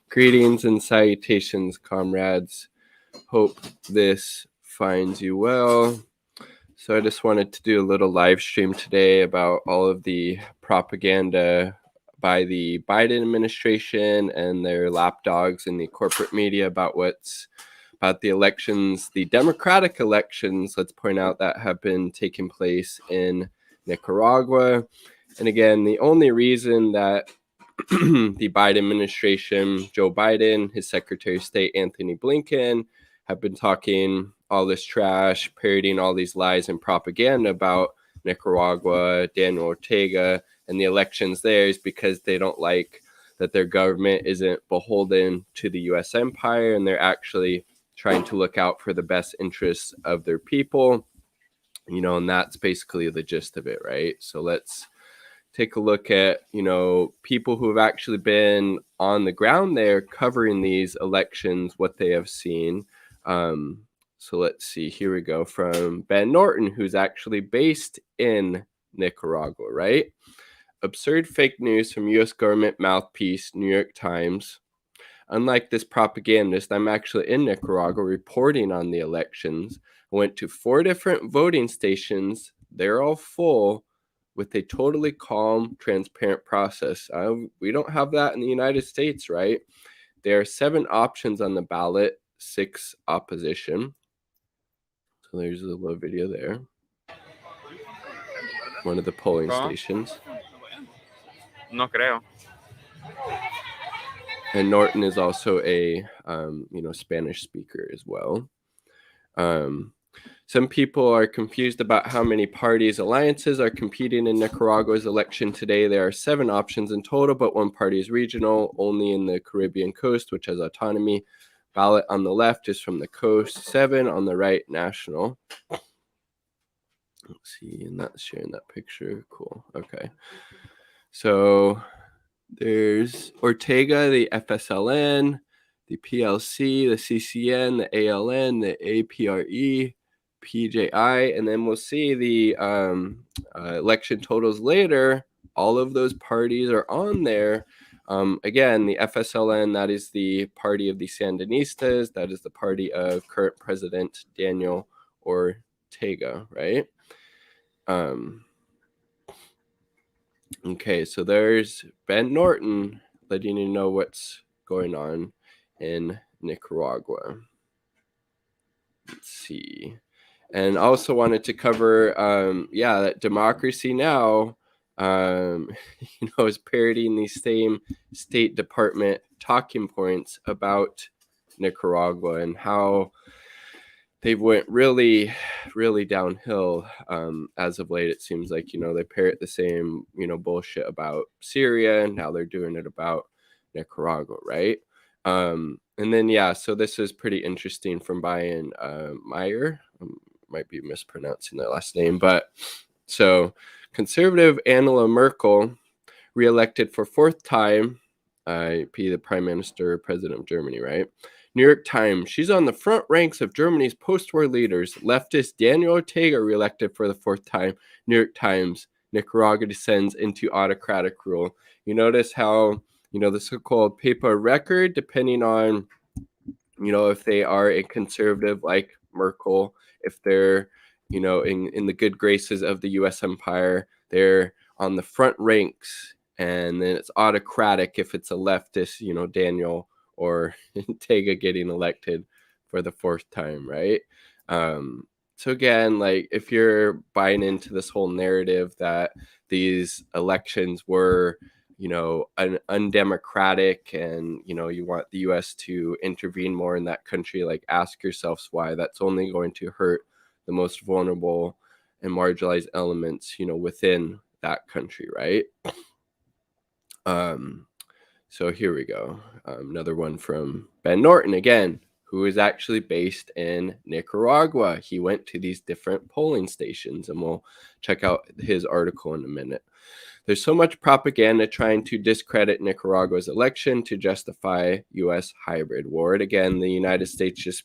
Greetings and salutations, comrades. Hope this finds you well. So I just wanted to do a little live stream today about all of the propaganda by the Biden administration and their lapdogs in the corporate media about the elections, the democratic elections, let's point out, that have been taking place in Nicaragua. And again, the only reason that the Biden administration, Joe Biden, his Secretary of State, Anthony Blinken, have been talking all this trash, parodying all these lies and propaganda about Nicaragua, Daniel Ortega, and the elections there is because they don't like that their government isn't beholden to the U.S. empire, and they're actually trying to look out for the best interests of their people, and that's basically the gist of it, right? So let's take a look at, people who have actually been on the ground there covering these elections, what they have seen. So let's see, here we go, from Ben Norton, who's actually based in Nicaragua, right? Absurd fake news from U.S. government mouthpiece, New York Times. Unlike this propagandist, I'm actually in Nicaragua reporting on the elections. I went to 4 different voting stations. They're all full, with a totally calm, transparent process. We don't have that in the United States, right? There are 7 options on the ballot, 6 opposition. So there's a little video there. One of the polling stations. No creo. And Norton is also a, Spanish speaker as well. Some people are confused about how many parties, alliances are competing in Nicaragua's election today. There are 7 options in total, but 1 party is regional, only in the Caribbean coast, which has autonomy. Ballot on the left is from the coast, 7 on the right, national. Let's see, and that's sharing that picture. Cool. Okay. So there's Ortega, the FSLN, the PLC, the CCN, the ALN, the APRE, PJI, and then we'll see the election totals later. All of those parties are on there. Again, the FSLN, that is the party of the Sandinistas. That is the party of current President Daniel Ortega, right? Okay, so there's Ben Norton letting you know what's going on in Nicaragua. Let's see. And also wanted to cover, that Democracy Now! Is parodying these same State Department talking points about Nicaragua and how they went really, really downhill as of late. It seems like, they parrot the same, bullshit about Syria, and now they're doing it about Nicaragua, right? And then, so this is pretty interesting from Brian Meyer. Might be mispronouncing their last name, but so conservative Angela Merkel, reelected for 4th time, be the Prime Minister, President of Germany, right? New York Times, she's on the front ranks of Germany's post-war leaders. Leftist Daniel Ortega reelected for the 4th time. New York Times, Nicaragua descends into autocratic rule. You notice how, the so-called paper record, depending on, if they are a conservative like Merkel, if they're, in the good graces of the U.S. empire, they're on the front ranks. And then it's autocratic if it's a leftist, Daniel or Ortega getting elected for the 4th time, right? So again, like, if you're buying into this whole narrative that these elections were, undemocratic and, you want the U.S. to intervene more in that country, like, ask yourselves why. That's only going to hurt the most vulnerable and marginalized elements, within that country, right? So here we go. Another one from Ben Norton again, who is actually based in Nicaragua. He went to these different polling stations, and we'll check out his article in a minute. There's so much propaganda trying to discredit Nicaragua's election to justify U.S. hybrid war. And again, the United States just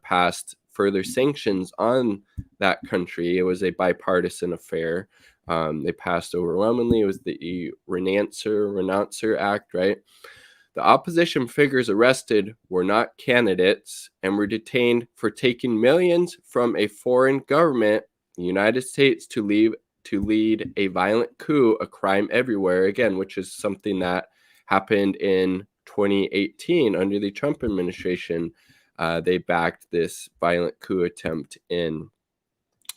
passed further sanctions on that country. It was a bipartisan affair. They passed overwhelmingly. It was the Renouncer Act, right? The opposition figures arrested were not candidates and were detained for taking millions from a foreign government, the United States, to lead a violent coup, a crime everywhere, again, which is something that happened in 2018 under the Trump administration. They backed this violent coup attempt in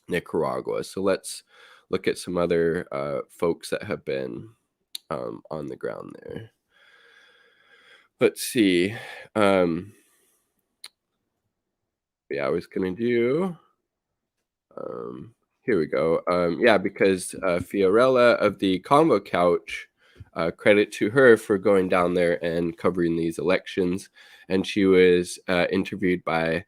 Nicaragua. So let's look at some other folks that have been on the ground there. Let's see. Yeah, I was going to do... here we go. Yeah, because Fiorella of the Convo Couch, credit to her for going down there and covering these elections. And she was interviewed by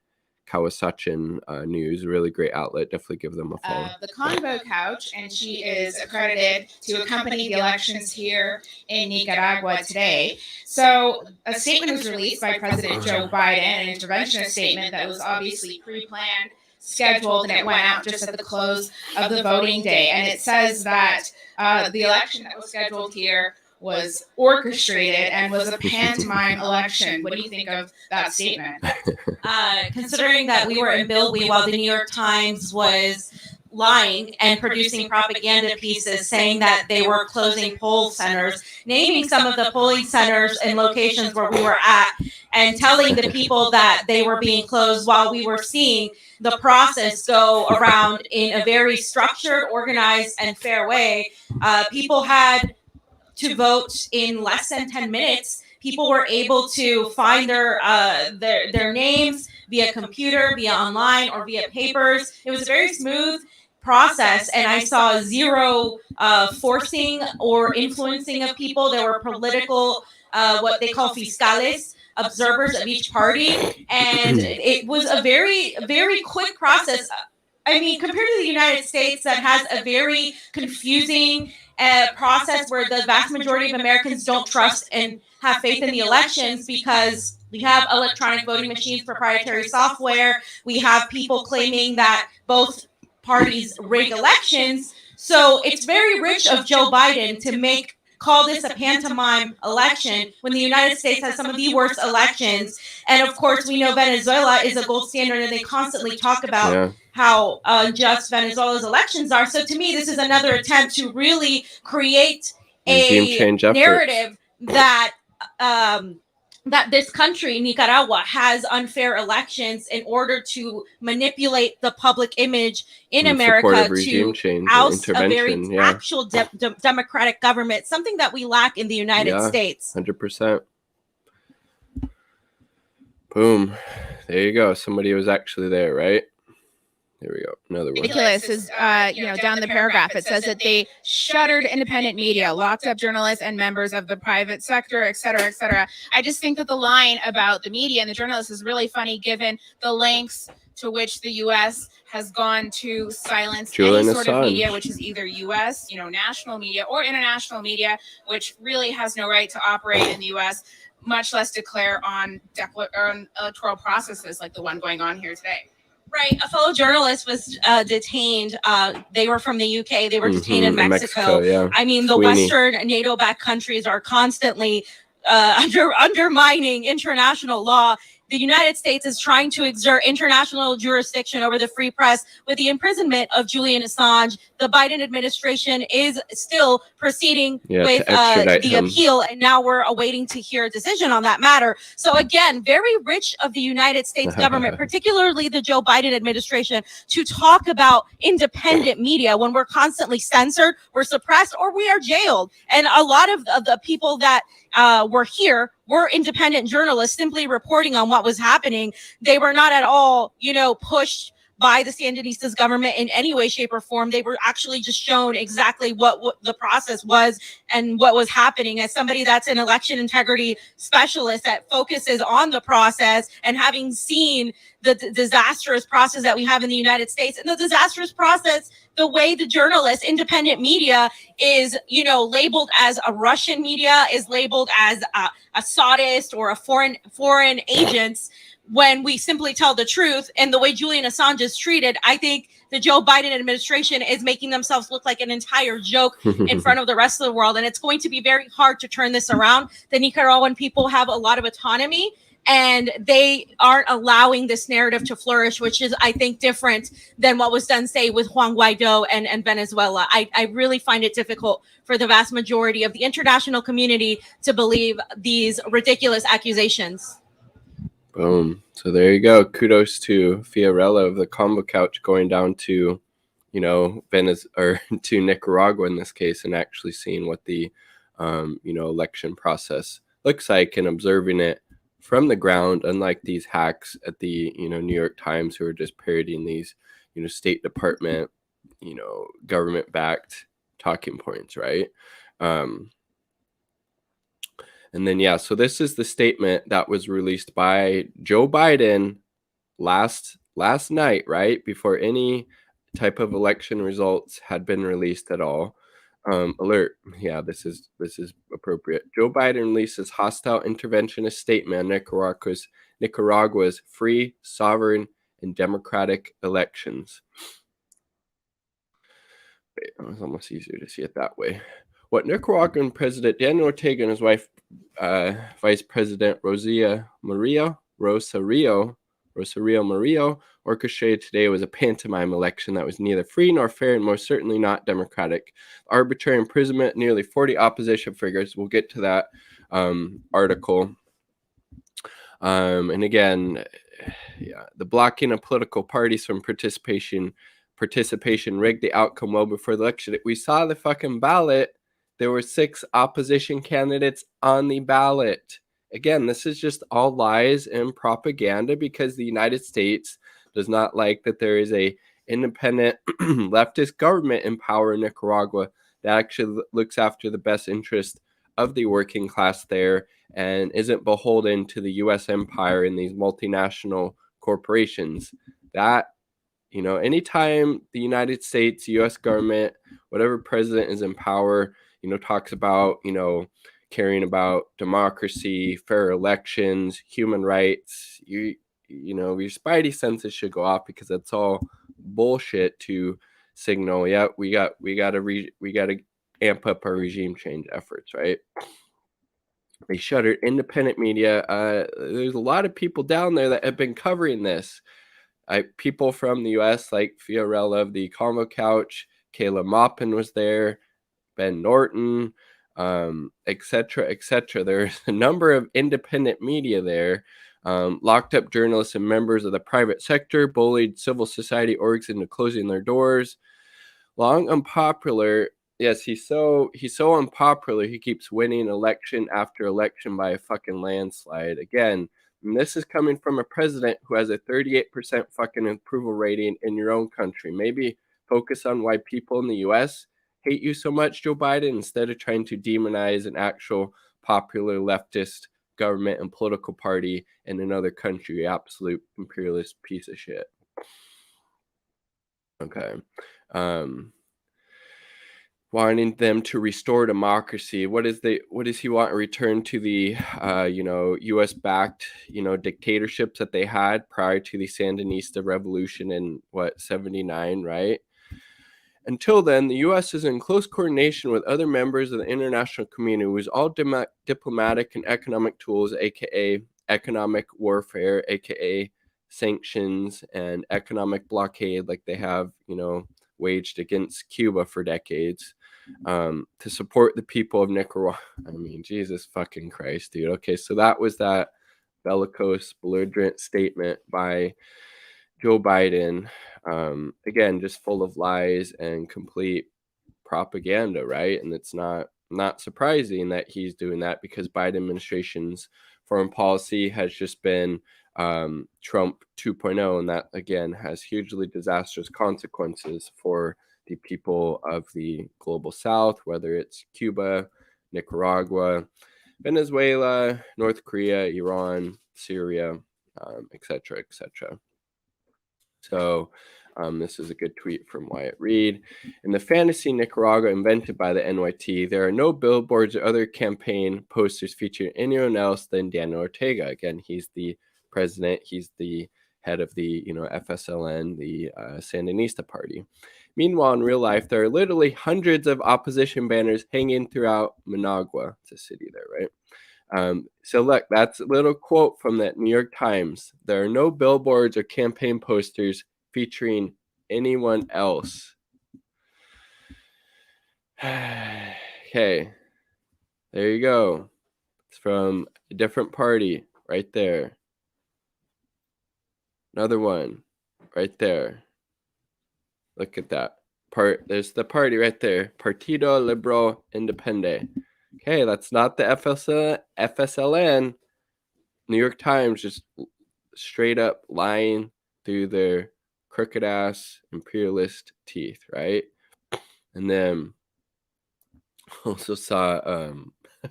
Kawasachin News, a really great outlet. Definitely give them a follow. The Convo Couch, and she is accredited to accompany the elections here in Nicaragua today. So a statement was released by President Joe Biden, an interventionist statement that was obviously pre-planned, scheduled, and it went out just at the close of the voting day. And it says that the election that was scheduled here was orchestrated and was a pantomime election. What do you think of that statement? Considering that we were in Billwee while the New York Times was lying and producing propaganda pieces saying that they were closing poll centers, naming some of the polling centers and locations where we were at, and telling the people that they were being closed while we were seeing the process go around in a very structured, organized, and fair way. People had to vote in less than 10 minutes. People were able to find their names via computer, via online, or via papers. It was a very smooth process, and I saw zero forcing or influencing of people. There were political, what they call fiscales, observers of each party, and it was a very, very quick process. I mean, compared to the United States, that has a very confusing process where the vast majority of Americans don't trust and have faith in the elections because we have electronic voting machines, proprietary software. We have people claiming that both parties rig elections. So it's very rich of Joe Biden to call this a pantomime election when the United States has some of the worst elections. And of course, we know Venezuela is a gold standard, and they constantly talk about how unjust Venezuela's elections are. So to me, this is another attempt to really create a narrative that that this country, Nicaragua, has unfair elections in order to manipulate the public image in America to oust a very actual democratic government, something that we lack in the United States. 100%. Boom. There you go. Somebody was actually there, right? There we go. Another one. Ridiculous is, down the paragraph, it says that they shuttered independent media, locked up journalists and members of the private sector, et cetera, et cetera. I just think that the line about the media and the journalists is really funny, given the lengths to which the U.S. has gone to silence any sort of media, which is either U.S., national media, or international media, which really has no right to operate in the U.S., much less declare on electoral processes like the one going on here today. Right. A fellow journalist was detained. They were from the UK. They were detained in Mexico. I mean, the Western NATO-backed countries are constantly undermining international law. The United States is trying to exert international jurisdiction over the free press with the imprisonment of Julian Assange. The Biden administration is still proceeding with the appeal, and now we're awaiting to hear a decision on that matter. So again, very rich of the United States government, particularly the Joe Biden administration, to talk about independent media when we're constantly censored, we're suppressed, or we are jailed. And a lot of the people that were here were independent journalists simply reporting on what was happening. They were not at all, pushed by the Sandinistas government in any way, shape, or form. They were actually just shown exactly what the process was and what was happening. As somebody that's an election integrity specialist that focuses on the process, and having seen the disastrous process that we have in the United States, and the disastrous process, the way the journalists, independent media is, labeled as a Russian media, is labeled as a Saudist or a foreign agents, when we simply tell the truth, and the way Julian Assange is treated, I think the Joe Biden administration is making themselves look like an entire joke in front of the rest of the world. And it's going to be very hard to turn this around. The Nicaraguan people have a lot of autonomy, and they aren't allowing this narrative to flourish, which is, I think, different than what was done, say, with Juan Guaido and Venezuela. I really find it difficult for the vast majority of the international community to believe these ridiculous accusations. Boom. So there you go. Kudos to Fiorella of the Combo Couch going down to, to Nicaragua in this case, and actually seeing what the, election process looks like and observing it from the ground, unlike these hacks at the, New York Times who are just parodying these, State Department, government-backed talking points, right? And then, so this is the statement that was released by Joe Biden last night, right? Before any type of election results had been released at all. Alert. Yeah, this is appropriate. Joe Biden releases hostile interventionist statement on Nicaragua's free, sovereign, and democratic elections. It was almost easier to see it that way. What Nicaraguan President Daniel Ortega and his wife, Vice President Rosario Murillo orchestrated today was a pantomime election that was neither free nor fair and most certainly not democratic. Arbitrary imprisonment, nearly 40 opposition figures. We'll get to that article. And again, the blocking of political parties from participation rigged the outcome well before the election. We saw the fucking ballot. There were 6 opposition candidates on the ballot. Again, this is just all lies and propaganda because the United States does not like that there is a independent leftist government in power in Nicaragua that actually looks after the best interest of the working class there and isn't beholden to the U.S. empire and these multinational corporations. That, anytime the United States, U.S. government, whatever president is in power, talks about, caring about democracy, fair elections, human rights, your spidey senses should go off because that's all bullshit to signal, we got to amp up our regime change efforts, right? They shuttered independent media. There's a lot of people down there that have been covering this. People from the U.S. like Fiorella of the Convo Couch, Kayla Maupin was there, Ben Norton, etc. There's a number of independent media there, locked up journalists and members of the private sector, bullied civil society orgs into closing their doors. Long unpopular. Yes, he's so unpopular. He keeps winning election after election by a fucking landslide. Again, and this is coming from a president who has a 38% fucking approval rating in your own country. Maybe focus on why people in the U.S. hate you so much, Joe Biden, instead of trying to demonize an actual popular leftist government and political party in another country, absolute imperialist piece of shit. Okay. Wanting them to restore democracy. What does he want? A return to the U.S. backed dictatorships that they had prior to the Sandinista revolution in 79, right? Until then, the U.S. is in close coordination with other members of the international community who use all diplomatic and economic tools, aka economic warfare, aka sanctions and economic blockade, like they have waged against Cuba for decades, to support the people of Nicaragua. I mean, Jesus fucking Christ, dude. Okay, so that was that bellicose, belligerent statement by Joe Biden. Again, just full of lies and complete propaganda, right? And it's not surprising that he's doing that because Biden administration's foreign policy has just been Trump 2.0, and that again has hugely disastrous consequences for the people of the global south, whether it's Cuba, Nicaragua, Venezuela, North Korea, Iran, Syria, etc. So this is a good tweet from Wyatt Reed. In the fantasy Nicaragua invented by the NYT, there are no billboards or other campaign posters featuring anyone else than Daniel Ortega. Again, he's the president. He's the head of the, FSLN, the Sandinista party. Meanwhile, in real life, there are literally hundreds of opposition banners hanging throughout Managua. It's a city there, right? So look, that's a little quote from that New York Times. There are no billboards or campaign posters featuring anyone else. Okay, there you go. It's from a different party right there. Another one right there. Look at that. There's the party right there. Partido Liberal Independe. Okay, that's not the FSLN. New York Times just straight up lying through their crooked ass imperialist teeth, right? And then also saw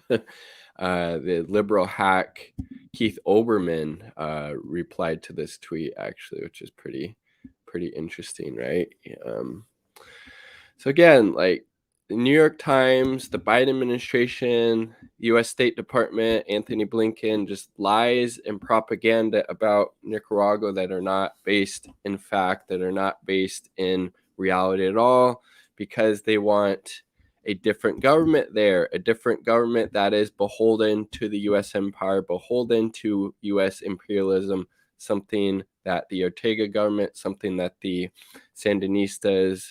the liberal hack Keith Olbermann replied to this tweet, actually, which is pretty interesting, right? So again, like the New York Times, the Biden administration, U.S. State Department, Anthony Blinken, just lies and propaganda about Nicaragua that are not based in fact, that are not based in reality at all, because they want a different government there, a different government that is beholden to the U.S. empire, beholden to U.S. imperialism, something that the Ortega government, something that the Sandinistas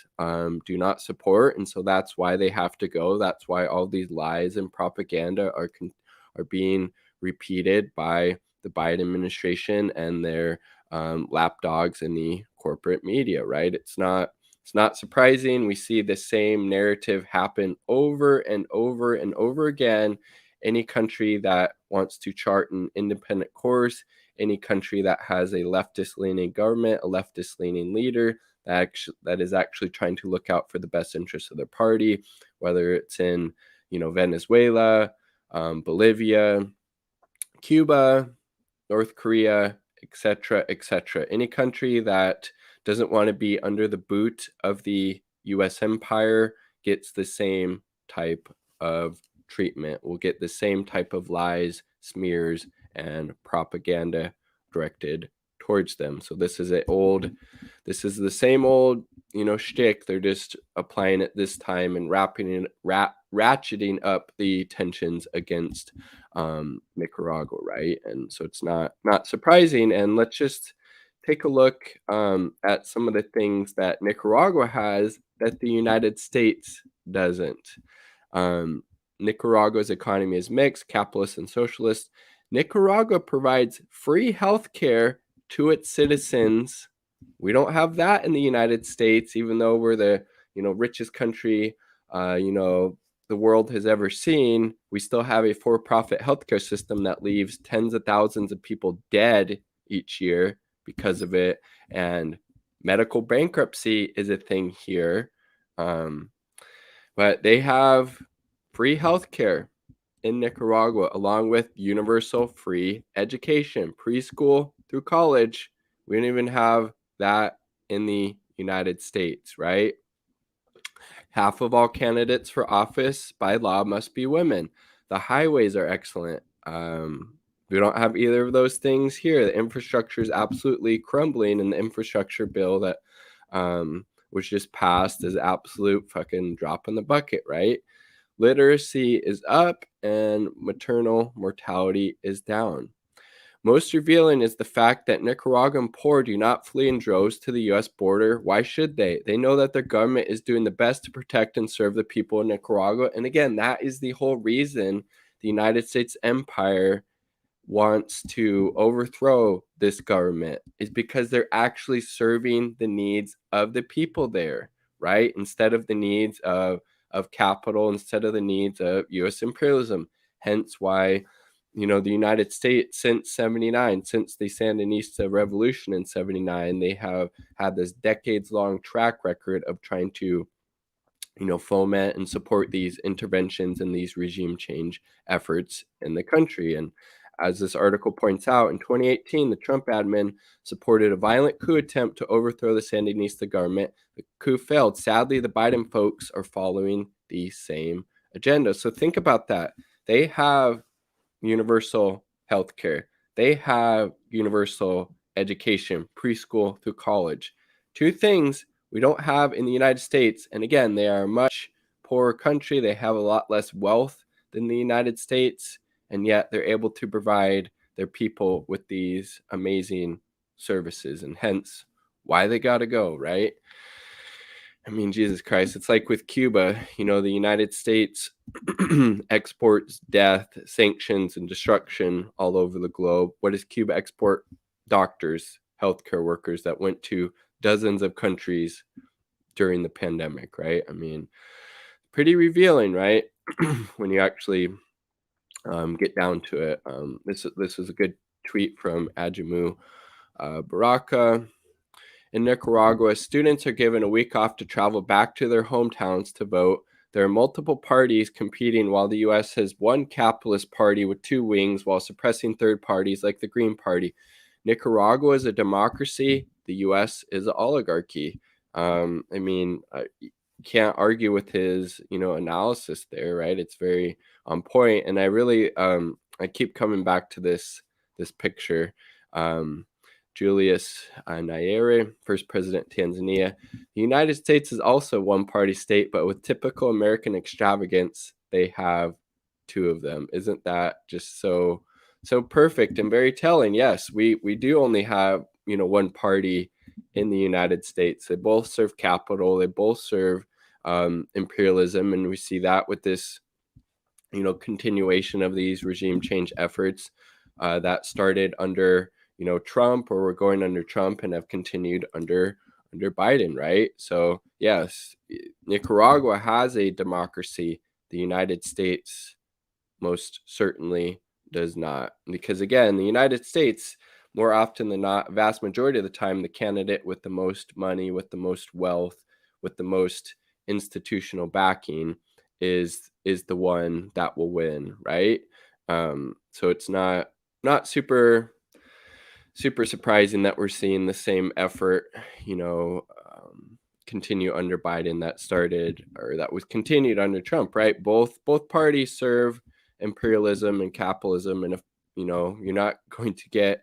do not support. And so that's why they have to go. That's why all these lies and propaganda are being repeated by the Biden administration and their lapdogs in the corporate media, right? It's not surprising. We see the same narrative happen over and over and over again. Any country that wants to chart an independent course, any country that has a leftist-leaning government, a leftist-leaning leader that is actually trying to look out for the best interests of their party, whether it's in, Venezuela, Bolivia, Cuba, North Korea, etc., etc. Any country that doesn't want to be under the boot of the U.S. empire gets the same type of treatment, will get the same type of lies, smears, and propaganda directed towards them. So this is the same old, shtick. They're just applying it this time and ratcheting up the tensions against Nicaragua, right? And so it's not surprising. And let's just take a look at some of the things that Nicaragua has that the United States doesn't. Nicaragua's economy is mixed, capitalist and socialist. Nicaragua provides free health care to its citizens. We don't have that in the United States, even though we're the richest country the world has ever seen. We still have a for-profit healthcare system that leaves tens of thousands of people dead each year because of it, and medical bankruptcy is a thing here. But they have free healthcare in Nicaragua, along with universal free education, preschool through college. We don't even have that in the United States, right? Half of all candidates for office by law must be women. The highways are excellent. We don't have either of those things here. The infrastructure is absolutely crumbling, and the infrastructure bill that was just passed is absolute fucking drop in the bucket, right? Literacy is up and maternal mortality is down. Most revealing is the fact that Nicaraguan poor do not flee in droves to the U.S. border. Why should they? They know that their government is doing the best to protect and serve the people of Nicaragua. And again, that is the whole reason the United States empire wants to overthrow this government, is because they're actually serving the needs of the people there, right? Instead of the needs of capital, instead of the needs of U.S. imperialism. Hence why, the United States since 79, since the Sandinista revolution in 79, they have had this decades-long track record of trying to, foment and support these interventions and these regime change efforts in the country. And as this article points out, in 2018, the Trump admin supported a violent coup attempt to overthrow the Sandinista government. The coup failed. Sadly, the Biden folks are following the same agenda. So think about that. They have universal health care. They have universal education, preschool through college. Two things we don't have in the United States. And again, they are a much poorer country. They have a lot less wealth than the United States, and yet they're able to provide their people with these amazing services, and hence why they got to go, right? I mean, Jesus Christ, it's like with Cuba, you know, the United States exports death, sanctions, and destruction all over the globe. What does Cuba export? Doctors, healthcare workers that went to dozens of countries during the pandemic, right? I mean, pretty revealing, right? When you actually get down to it. This is a good tweet from Ajamu Baraka. In Nicaragua, students are given a week off to travel back to their hometowns to vote. There are multiple parties competing, while the U.S. has one capitalist party with two wings while suppressing third parties like the Green Party. Nicaragua is a democracy. The U.S. is an oligarchy. I mean, you can't argue with his, analysis there, right? It's very on point. And I really, I keep coming back to this picture. Julius Nyerere, first president of Tanzania. The United States is also a one-party state, but with typical American extravagance, they have two of them. Isn't that just so perfect and very telling? Yes, we do only have, one party in the United States. They both serve capital. They both serve imperialism, and we see that with this, continuation of these regime change efforts that started under Trump, or we're going under Trump and have continued under Biden, right? So yes, Nicaragua has a democracy. The United States most certainly does not, because again, the United States, more often than not, vast majority of the time, the candidate with the most money, with the most wealth, with the most institutional backing is the one that will win, right? So it's not super surprising that we're seeing the same effort, continue under Biden that started, or that was continued under Trump, right? Both parties serve imperialism and capitalism, and if you're not going to get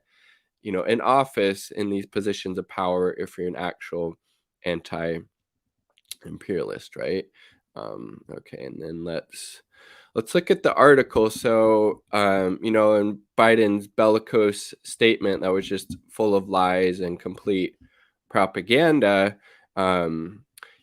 in office in these positions of power if you're an actual anti-imperialist, right? Okay, and then let's look at the article. So, in Biden's bellicose statement that was just full of lies and complete propaganda,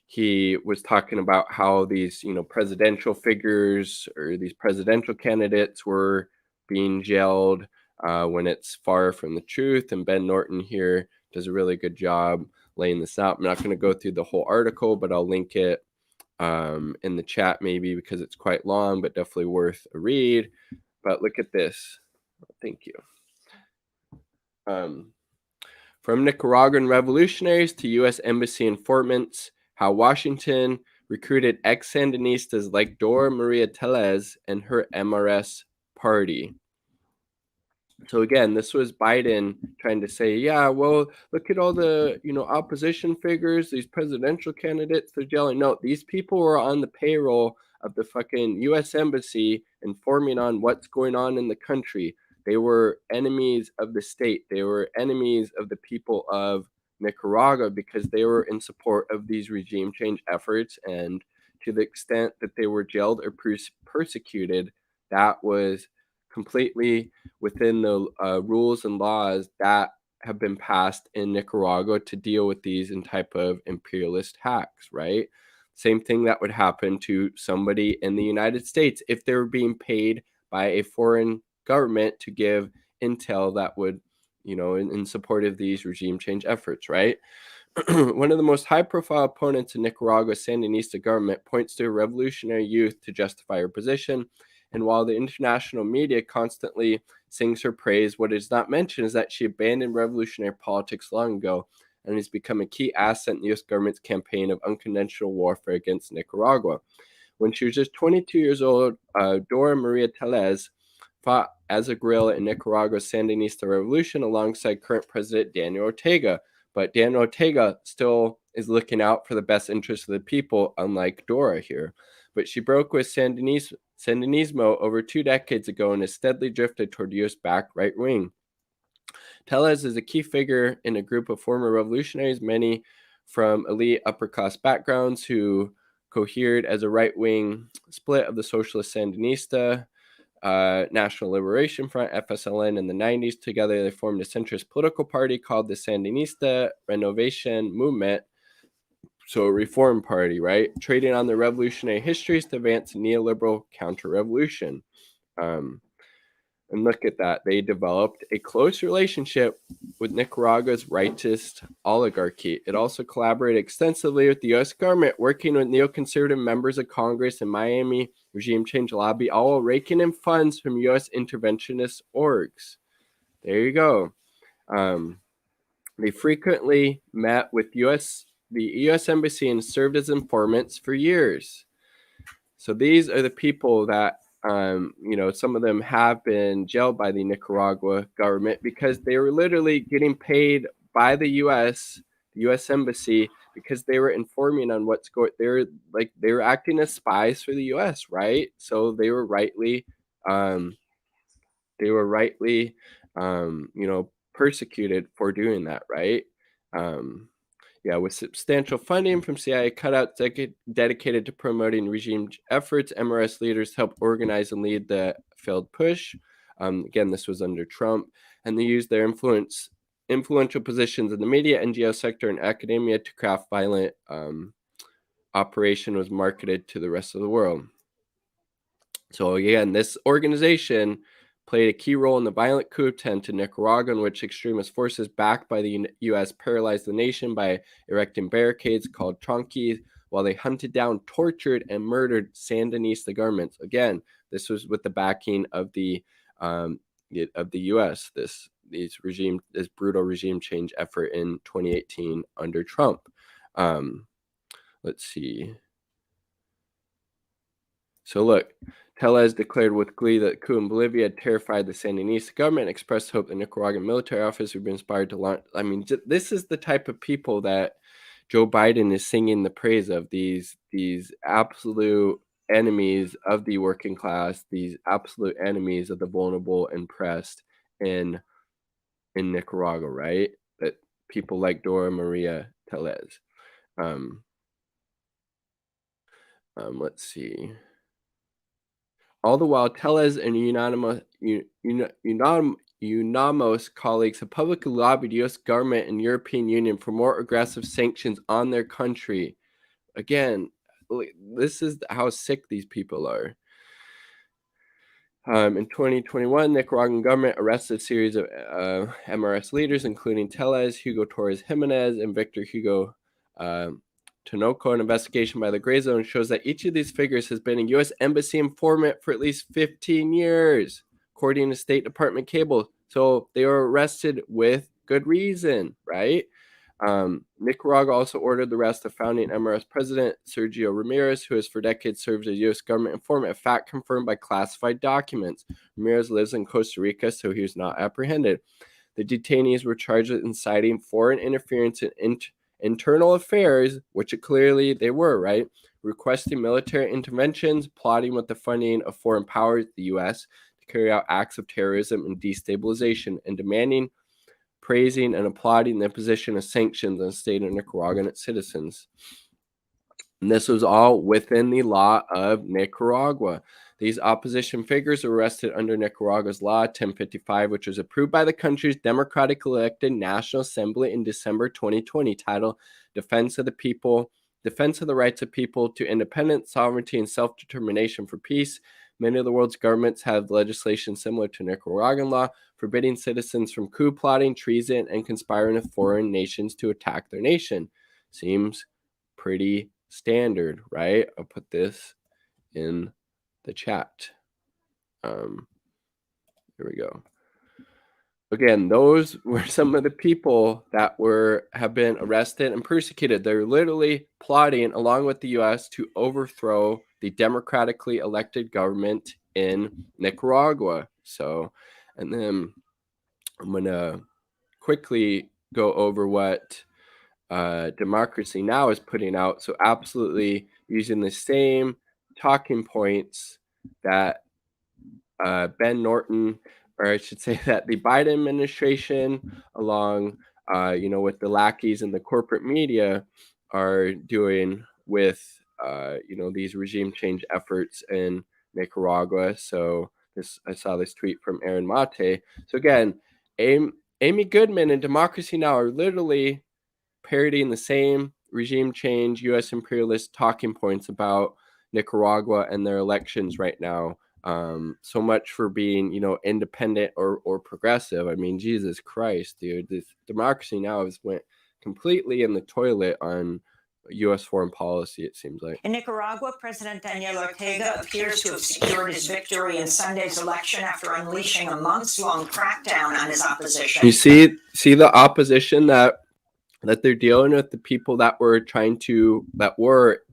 he was talking about how these, presidential figures or these presidential candidates were being jailed when it's far from the truth. And Ben Norton here does a really good job laying this out. I'm not going to go through the whole article, but I'll link it in the chat maybe, because it's quite long, but definitely worth a read. But look at this. Thank you. From Nicaraguan revolutionaries to U.S. Embassy informants, how Washington recruited ex-Sandinistas like Dora Maria Tellez and her MRS party. So again, this was Biden trying to say, yeah, well, look at all the, opposition figures, these presidential candidates, they're jelling. No, these people were on the payroll of the fucking U.S. Embassy, informing on what's going on in the country. They were enemies of the state. They were enemies of the people of Nicaragua, because they were in support of these regime change efforts. And to the extent that they were jailed or persecuted, that was completely within the rules and laws that have been passed in Nicaragua to deal with these and type of imperialist hacks, right? Same thing that would happen to somebody in the United States if they were being paid by a foreign government to give intel that would, in support of these regime change efforts, right? One of the most high-profile opponents in Nicaragua's Sandinista government points to a revolutionary youth to justify her position. And while the international media constantly sings her praise, what is not mentioned is that she abandoned revolutionary politics long ago and has become a key asset in the U.S. government's campaign of unconventional warfare against Nicaragua. When she was just 22 years old, Dora Maria Tellez fought as a guerrilla in Nicaragua's Sandinista revolution alongside current President Daniel Ortega. But Daniel Ortega still is looking out for the best interests of the people, unlike Dora here. But she broke with Sandinismo over 2 decades ago and has steadily drifted toward U.S.-backed right wing. Tellez is a key figure in a group of former revolutionaries, many from elite upper-class backgrounds, who cohered as a right-wing split of the Socialist Sandinista National Liberation Front, FSLN, in the 90s. Together, they formed a centrist political party called the Sandinista Renovation Movement, so a reform party, right? Trading on their revolutionary histories to advance a neoliberal counter-revolution. And look at that. They developed a close relationship with Nicaragua's rightist oligarchy. It also collaborated extensively with the U.S. government, working with neoconservative members of Congress and Miami regime change lobby, all raking in funds from U.S. interventionist orgs. There you go. They frequently met with the U.S. Embassy and served as informants for years. So these are the people that, some of them have been jailed by the Nicaragua government because they were literally getting paid by the U.S. Embassy, because they were informing on what's going. They were acting as spies for the U.S., right? So they were rightly, persecuted for doing that, right? With substantial funding from CIA cutouts dedicated to promoting regime efforts, MRS leaders helped organize and lead the failed push. Again, this was under Trump, and they used their influential positions in the media, NGO sector, and academia to craft violent operation was marketed to the rest of the world. So again, this organization played a key role in the violent coup attempt in Nicaragua, in which extremist forces backed by the U.S. paralyzed the nation by erecting barricades called tranquis, while they hunted down, tortured, and murdered Sandinista governments. Again, this was with the backing of the U.S. This brutal regime change effort in 2018 under Trump. Let's see. So look, Tellez declared with glee that the coup in Bolivia had terrified the Sandinista government and expressed hope the Nicaraguan military office would be inspired to launch. I mean, this is the type of people that Joe Biden is singing the praise of, these absolute enemies of the working class, these absolute enemies of the vulnerable and oppressed in Nicaragua, right? That people like Dora Maria Tellez. Let's see. All the while, Tellez and UNAMOS colleagues have publicly lobbied U.S. government and European Union for more aggressive sanctions on their country. Again, this is how sick these people are. In 2021, Nicaraguan government arrested a series of MRS leaders, including Tellez, Hugo Torres Jimenez, and Victor Hugo Tinoco. An investigation by the Gray Zone shows that each of these figures has been a U.S. Embassy informant for at least 15 years, according to State Department cable. So they were arrested with good reason, right? Nicaragua also ordered the arrest of founding MRS President Sergio Ramirez, who has for decades served as U.S. government informant, a fact confirmed by classified documents. Ramirez lives in Costa Rica, so he was not apprehended. The detainees were charged with inciting foreign interference in internal affairs, which clearly they were, right? Requesting military interventions, plotting with the funding of foreign powers, the U.S., to carry out acts of terrorism and destabilization, and demanding, praising, and applauding the imposition of sanctions on the state of Nicaragua and its citizens. And this was all within the law of Nicaragua. These opposition figures were arrested under Nicaragua's Law 1055, which was approved by the country's democratically elected National Assembly in December 2020, titled Defense of the Rights of People to Independence, Sovereignty, and Self-Determination for Peace. Many of the world's governments have legislation similar to Nicaraguan law, forbidding citizens from coup plotting, treason, and conspiring with foreign nations to attack their nation. Seems pretty standard, right? I'll put this in the chat. Here we go. Again, those were some of the people that have been arrested and persecuted. They're literally plotting, along with the U.S., to overthrow the democratically elected government in Nicaragua. So, and then I'm going to quickly go over what Democracy Now! Is putting out. So absolutely using the same talking points that Ben Norton or I should say that the Biden administration, along, with the lackeys and the corporate media, are doing with, these regime change efforts in Nicaragua. So I saw this tweet from Aaron Mate. So again, Amy Goodman and Democracy Now! Are literally parodying the same regime change, U.S. imperialist talking points about Nicaragua and their elections right now. So much for being, independent or progressive. I mean, Jesus Christ, dude, this Democracy Now! Has went completely in the toilet on U.S. foreign policy, it seems like. In Nicaragua, President Daniel Ortega appears to have secured his victory in Sunday's election after unleashing a months-long crackdown on his opposition. You see the opposition that they're dealing with, the people that were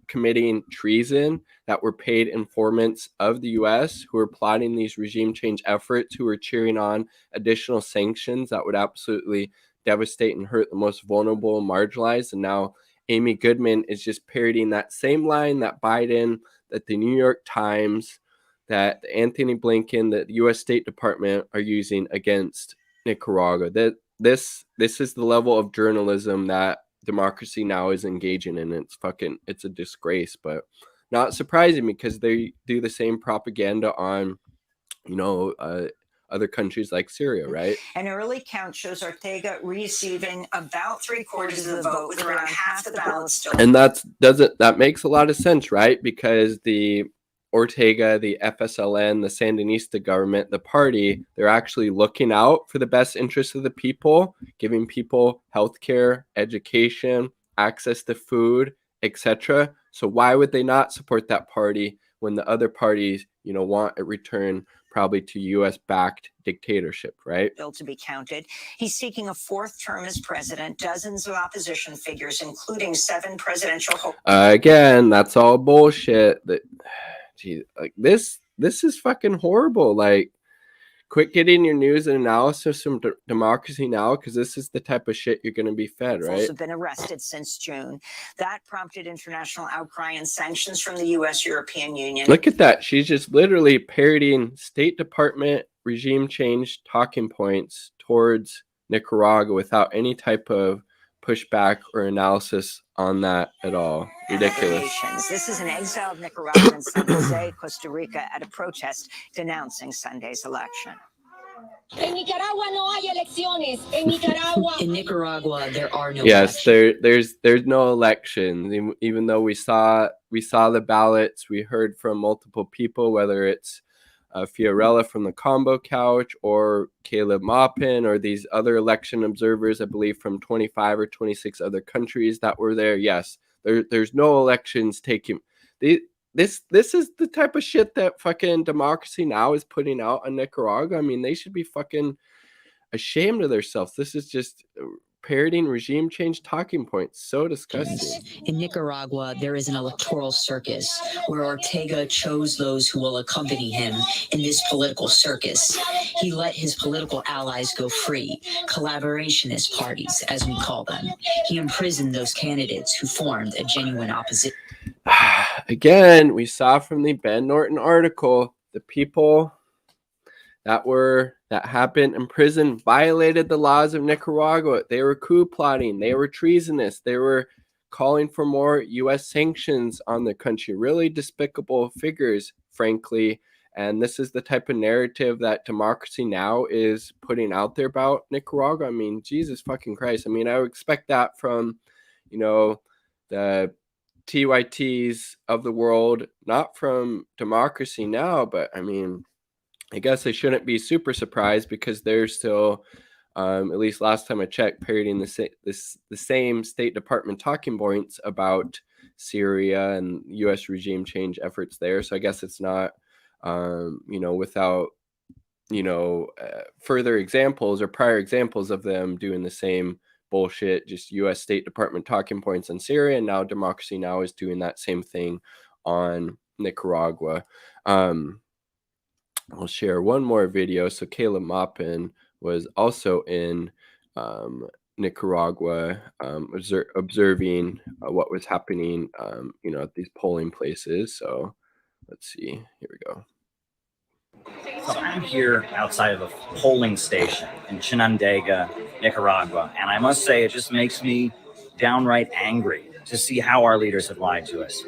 committing treason, that were paid informants of the U.S., who were plotting these regime change efforts, who were cheering on additional sanctions that would absolutely devastate and hurt the most vulnerable and marginalized. And now Amy Goodman is just parodying that same line that Biden, that the New York Times, that Anthony Blinken, that the U.S. State Department are using against Nicaragua. That this is the level of journalism that Democracy Now! Is engaging in. It's a disgrace, but not surprising because they do the same propaganda on, other countries like Syria, right? An early count shows Ortega receiving about 3/4 of the vote, with around half the ballots still. And that makes a lot of sense, right? Because the Ortega, the FSLN, the Sandinista government, the party, they're actually looking out for the best interests of the people, giving people healthcare, education, access to food, etc. So why would they not support that party when the other parties, want a return probably to U.S.-backed dictatorship, right? Bill to be counted. He's seeking a fourth term as president. Dozens of opposition figures, including 7 presidential hopes. Again, that's all bullshit. Geez, like this is fucking horrible. Like, quit getting your news and analysis from Democracy Now! Because this is the type of shit you're going to be fed, right? Have been arrested since June. That prompted international outcry and sanctions from the U.S. European Union. Look at that. She's just literally parodying State Department regime change talking points towards Nicaragua without any type of pushback or analysis on that at all. Ridiculous. This is an exiled Nicaraguan in San Jose, Costa Rica, at a protest denouncing Sunday's election. En Nicaragua no hay elecciones. En Nicaragua. In Nicaragua, there are no elections. Elections. There's no elections. Even though we saw the ballots, we heard from multiple people, whether it's Fiorella from the Combo Couch or Caleb Maupin or these other election observers, I believe from 25 or 26 other countries that were there. Yes, there's no elections taking. This is the type of shit that fucking Democracy Now! Is putting out on Nicaragua. I mean, they should be fucking ashamed of themselves. This is just parodying regime change talking points. So disgusting. In Nicaragua, there is an electoral circus where Ortega chose those who will accompany him in this political circus. He let his political allies go free, collaborationist parties, as we call them. He imprisoned those candidates who formed a genuine opposition. Again, we saw from the Ben Norton article, the people that have been imprisoned violated the laws of Nicaragua. They were coup plotting. They were treasonous. They were calling for more U.S. sanctions on the country. Really despicable figures, frankly. And this is the type of narrative that Democracy Now! Is putting out there about Nicaragua. I mean, Jesus fucking Christ. I mean, I would expect that from, the TYTs of the world, not from Democracy Now!, but I mean, I guess I shouldn't be super surprised because they're still, at least last time I checked, parodying the same State Department talking points about Syria and U.S. regime change efforts there. So I guess it's not, without, further examples or prior examples of them doing the same bullshit, just U.S. State Department talking points on Syria, and now Democracy Now! Is doing that same thing on Nicaragua. I'll share one more video. So Caleb Maupin was also in Nicaragua, observing what was happening, at these polling places. So let's see. Here we go. So I'm here outside of a polling station in Chinandega, Nicaragua, and I must say it just makes me downright angry to see how our leaders have lied to us.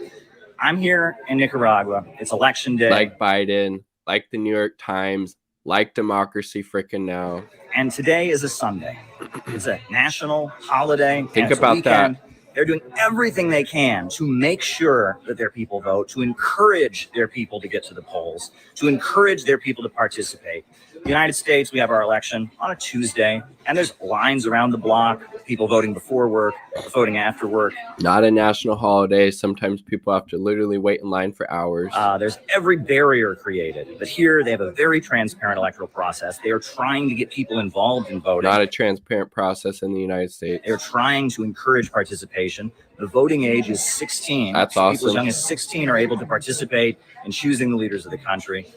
I'm here in Nicaragua. It's election day. Like Biden, like the New York Times, like Democracy Frickin' Now. And today is a Sunday. It's a national holiday. Think and it's about a weekend. that. They're doing everything they can to make sure that their people vote, to encourage their people to get to the polls, to encourage their people to participate. The United States, we have our election on a Tuesday, and there's lines around the block, people voting before work, voting after work. Not a national holiday. Sometimes people have to literally wait in line for hours. There's every barrier created. But here they have a very transparent electoral process. They are trying to get people involved in voting. Not a transparent process in the United States. They're trying to encourage participation. The voting age is 16. That's so awesome. People as young as 16 are able to participate in choosing the leaders of the country.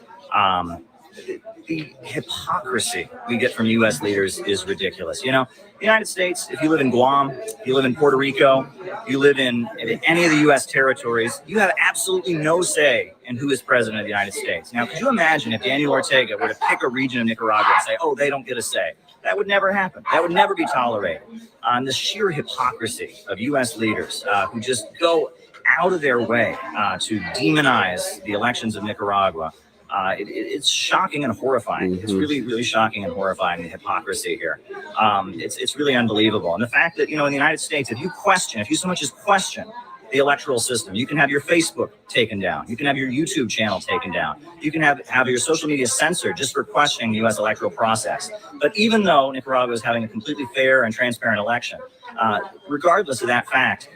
The hypocrisy we get from U.S. leaders is ridiculous. You know, the United States, if you live in Guam, if you live in Puerto Rico, you live in any of the U.S. territories, you have absolutely no say in who is president of the United States. Now, could you imagine if Daniel Ortega were to pick a region of Nicaragua and say, oh, they don't get a say? That would never happen. That would never be tolerated. The sheer hypocrisy of U.S. leaders who just go out of their way to demonize the elections of Nicaragua. It's shocking and horrifying. Mm-hmm. It's really, really shocking and horrifying, the hypocrisy here. It's really unbelievable. And the fact that, you know, in the United States, if you so much as question the electoral system, you can have your Facebook taken down. You can have your YouTube channel taken down. You can have your social media censored just for questioning the U.S. electoral process. But even though Nicaragua is having a completely fair and transparent election, regardless of that fact,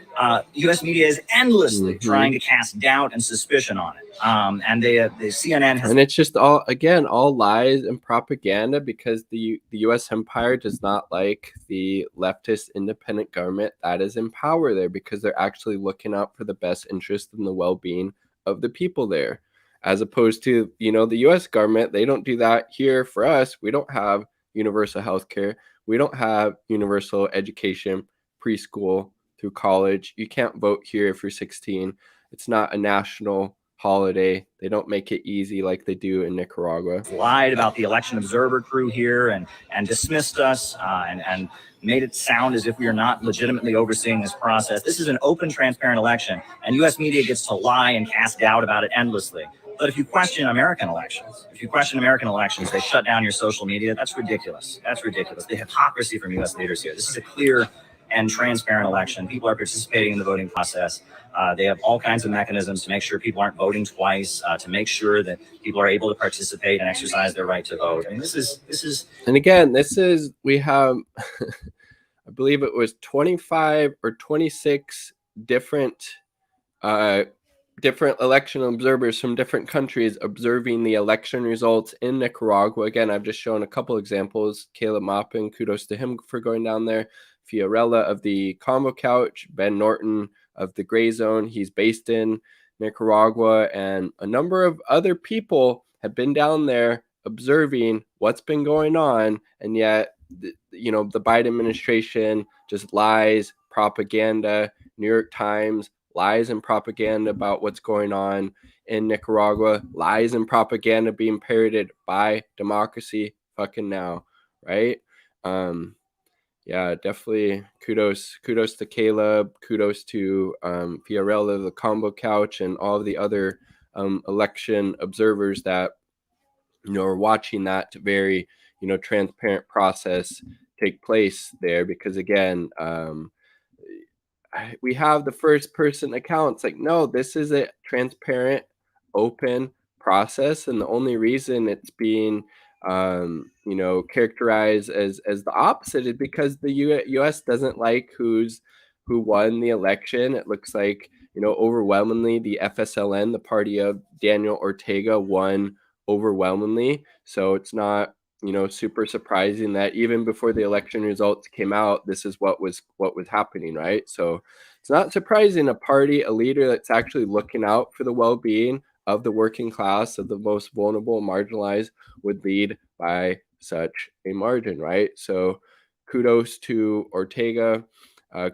U.S. media is endlessly trying to cast doubt and suspicion on it. And the CNN has... And it's just all lies and propaganda, because the U.S. empire does not like the leftist independent government that is in power there, because they're actually looking out for the best interest and the well-being of the people there. As opposed to, you know, the U.S. government, they don't do that here for us. We don't have universal health care. We don't have universal education, preschool through college. You can't vote here if you're 16. It's not a national holiday. They don't make it easy like they do in Nicaragua. Lied about the election observer crew here and dismissed us and made it sound as if we are not legitimately overseeing this process. This is an open, transparent election, and U.S. media gets to lie and cast doubt about it endlessly. But if you question American elections, they shut down your social media. That's ridiculous. That's ridiculous. The hypocrisy from U.S. leaders here. This is a clear and transparent election. People are participating in the voting process. They have all kinds of mechanisms to make sure people aren't voting twice, to make sure that people are able to participate and exercise their right to vote. I mean, this is. And again, we have, I believe it was 25 or 26 different election observers from different countries observing the election results in Nicaragua. Again, I've just shown a couple examples. Caleb Maupin, kudos to him for going down there. Fiorella of the Combo Couch, Ben Norton of the Gray Zone. He's based in Nicaragua, and a number of other people have been down there observing what's been going on, and yet, the Biden administration just lies, propaganda. New York Times lies and propaganda about what's going on in Nicaragua, lies and propaganda being parroted by Democracy Fucking Now, right? Yeah, definitely kudos to Caleb, kudos to Fiorella, the Combo Couch, and all of the other election observers that are watching that very transparent process take place there. Because again, we have the first person accounts. Like, no, this is a transparent, open process, and the only reason it's being characterized as the opposite is because the U.S. doesn't like who won the election. It looks like overwhelmingly the FSLN, the party of Daniel Ortega, won overwhelmingly. So it's not super surprising that even before the election results came out, this is what was happening, right? So it's not surprising a leader that's actually looking out for the well-being of the working class, of the most vulnerable and marginalized, would lead by such a margin, right? So kudos to Ortega,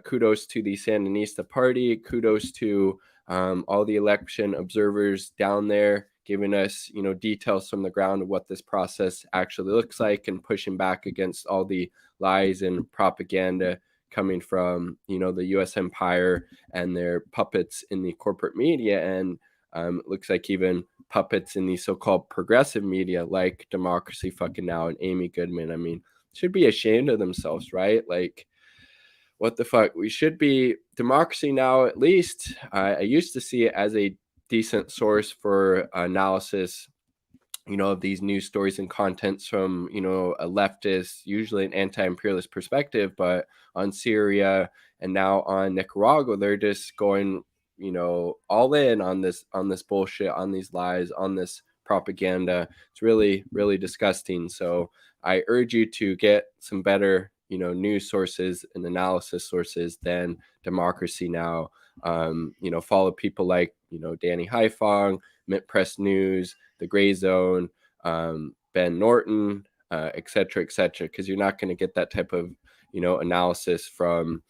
kudos to the Sandinista party, kudos to all the election observers down there giving us, details from the ground of what this process actually looks like, and pushing back against all the lies and propaganda coming from, the U.S. empire and their puppets in the corporate media. And it looks like even puppets in the so-called progressive media like Democracy Fucking Now and Amy Goodman. I mean, should be ashamed of themselves, right? Like, what the fuck? We should be Democracy Now, at least. I used to see it as a decent source for analysis, of these news stories and contents from, a leftist, usually an anti-imperialist perspective. But on Syria and now on Nicaragua, they're just going, all in on this bullshit, on these lies, on this propaganda. It's really, really disgusting. So I urge you to get some better, news sources and analysis sources than Democracy Now. Follow people like, Danny Haifong, Mint Press News, The Gray Zone, Ben Norton, et cetera, because you're not going to get that type of, analysis from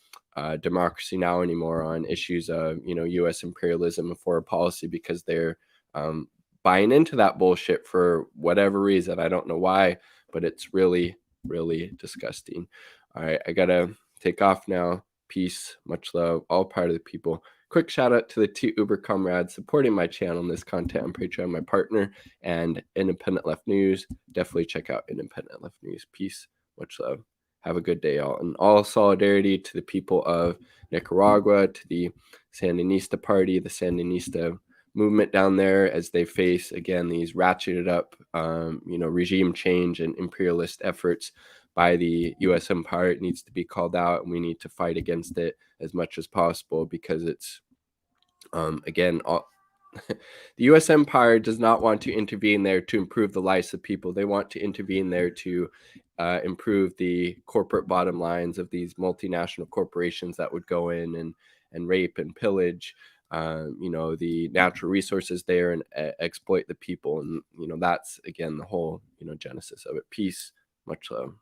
Democracy Now anymore on issues of, U.S. imperialism and foreign policy, because they're buying into that bullshit for whatever reason. I don't know why, but it's really, really disgusting. All right, I gotta take off now. Peace, much love, all part of the people. Quick shout out to the 2 Uber comrades supporting my channel and this content on Patreon, my partner, and Independent Left News. Definitely check out Independent Left News. Peace, much love. Have a good day, all. And all solidarity to the people of Nicaragua, to the Sandinista Party, the Sandinista movement down there, as they face, again, these ratcheted up, regime change and imperialist efforts by the U.S. empire. It needs to be called out, and we need to fight against it as much as possible, because it's, again, the U.S. empire does not want to intervene there to improve the lives of people. They want to intervene there to improve the corporate bottom lines of these multinational corporations that would go in and rape and pillage, the natural resources there, and exploit the people. And, that's, again, the whole, genesis of it. Peace, much love.